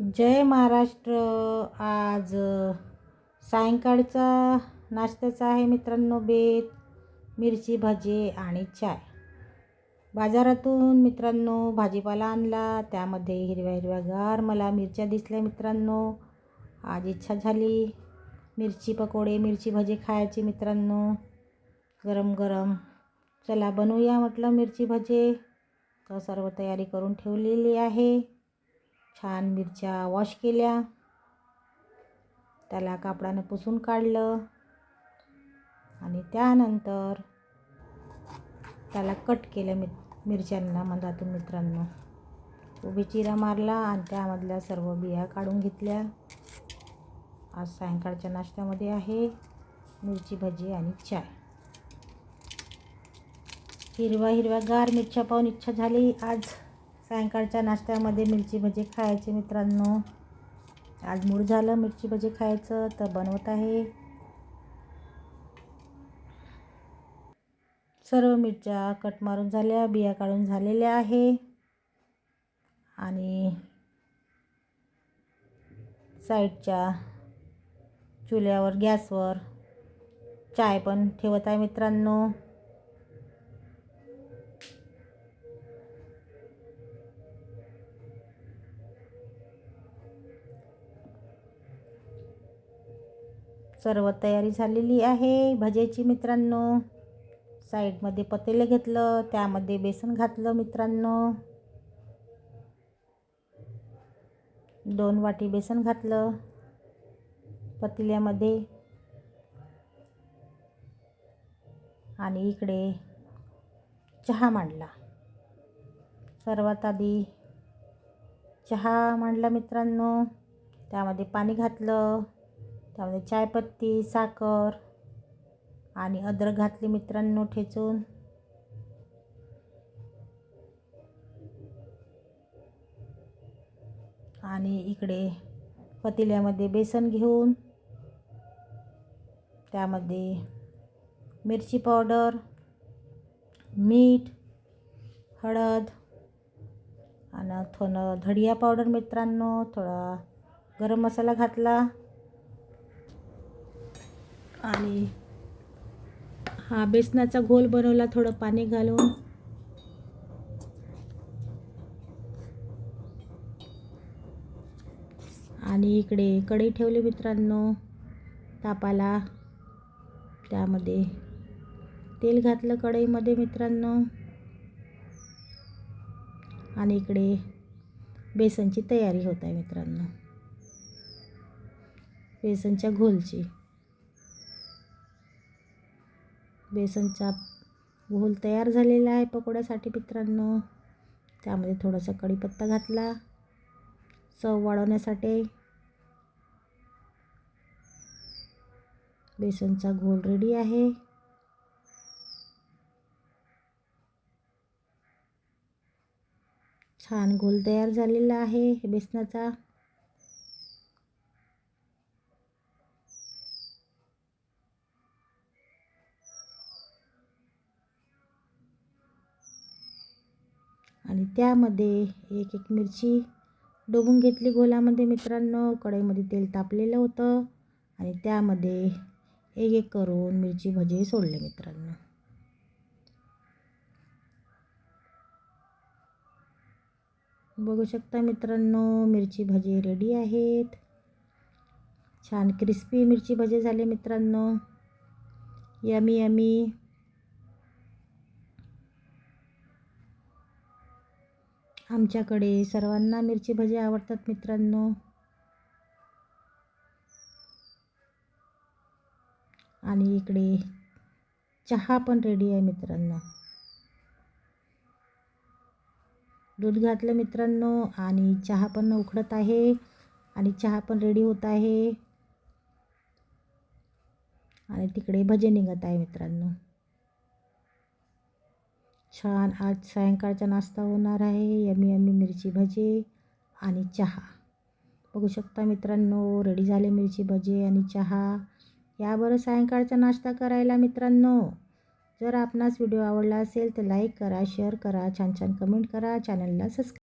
जय महाराष्ट्र. आज सायंकाळचा नाश्त्याचा आहे मित्रांनो बेत. मिरची भजी आणि चाय. बाजारातून मित्रांनो भाजीपाला आणला, त्यामध्ये हिरव्या हिरव्यागार मला मिरच्या दिसल्या मित्रांनो. आज इच्छा झाली मिरची पकोडे मिरची भजी खायची मित्रांनो, गरम गरम. चला बनवूया म्हटलं मिरची भजी. तर सर्व तयारी करून ठेवलेली आहे. छान मिरच्या वॉश केल्या, त्याला कापडानं पुसून काढलं आणि त्यानंतर त्याला कट केलं मिरच्यांना मधातून मित्रांनो. उभी चिरा मारला आणि त्यामधल्या सर्व बिया काढून घेतल्या. आज सायंकाळच्या नाश्त्यामध्ये आहे मिरची भजी आणि चाय. हिरव्यागार मिरच्या पाहून इच्छा झाली आज सायंकाळच्या नाश्त्यामध्ये मिरची भजी खायची मित्रांनो. आज मूड झालं मिरची भजी खायचं, तर बनवत आहे. सर्व मिरच्या कट मारून झाल्या, बिया काढून झालेल्या आहे. आणि साईडच्या चुल्यावर गॅसवर चाय पण ठेवत आहे मित्रांनो. सर्व तयारी झालेली आहे भजीची मित्रांनो. साईडमध्ये पतेलं घेतलं, त्यामध्ये बेसन घातलं मित्रांनो. 2 वाटी बेसन घातलं पतील्यामध्ये. आणि इकडे चहा मांडला. सर्वात आधी चहा मांडला मित्रांनो. त्यामध्ये पाणी घातलं, त्यामध्ये चायपत्ती, साखर आणि अद्रक घातली मित्रांनो ठेचून. आणि इकडे पतील्यामध्ये बेसन घेऊन त्यामध्ये मिरची पावडर, मीठ, हळद आणि थोडं धनिया पावडर मित्रांनो, थोडा गरम मसाला घातला. आणि हा बेसनाचा घोल बनवला थोडं पाणी घालून. आणि इकडे कढई ठेवली मित्रांनो तापाला. त्यामध्ये तेल घातलं कढईमध्ये मित्रांनो. आणि इकडे बेसनची तयारी होत आहे मित्रांनो, बेसनच्या घोलची. बेसनचा घोल तयार झालेला आहे पकोड्यासाठी मित्रांनो. त्यामध्ये थोडासा कढीपत्ता घातला चव वाढवण्यासाठी. बेसनचा घोल रेडी आहे. छान घोल तयार झालेला आहे बेसनाचा. आणि त्यामध्ये एक मिरची डोबून घेतली घोलामध्ये मित्रांनो. कढईमध्ये तेल तापलेलं होतं आणि त्यामध्ये एक करून मिरची भजी सोडले मित्रांनो. बघू शकता मित्रांनो मिरची भजी रेडी आहेत. छान क्रिस्पी मिरची भजी झाले मित्रांनो. Yummy yummy. आमच्याकडे सर्वांना मिरची भजी आवडतात मित्रांनो. आणि इकडे चहा पण रेडी आहे मित्रांनो. दूध घातलं मित्रांनो आणि चहा पण उकळत आहे आणि चहा पण रेडी होत आहे. आणि तिकडे भजी निघत आहे मित्रांनो. छान आज सायंकाळचा नाश्ता होणार आहे. यमी यमी मिरची भजी आणि चहा. बघू शकता मित्रांनो रेडी झाले मिरची भजी आणि चहा. या बरं सायंकाळचा नाश्ता करायला मित्रांनो. जर आपणास व्हिडिओ आवडला असेल तर लाईक करा, शेअर करा, छान छान कमेंट करा, चॅनलला सबस्क्राईब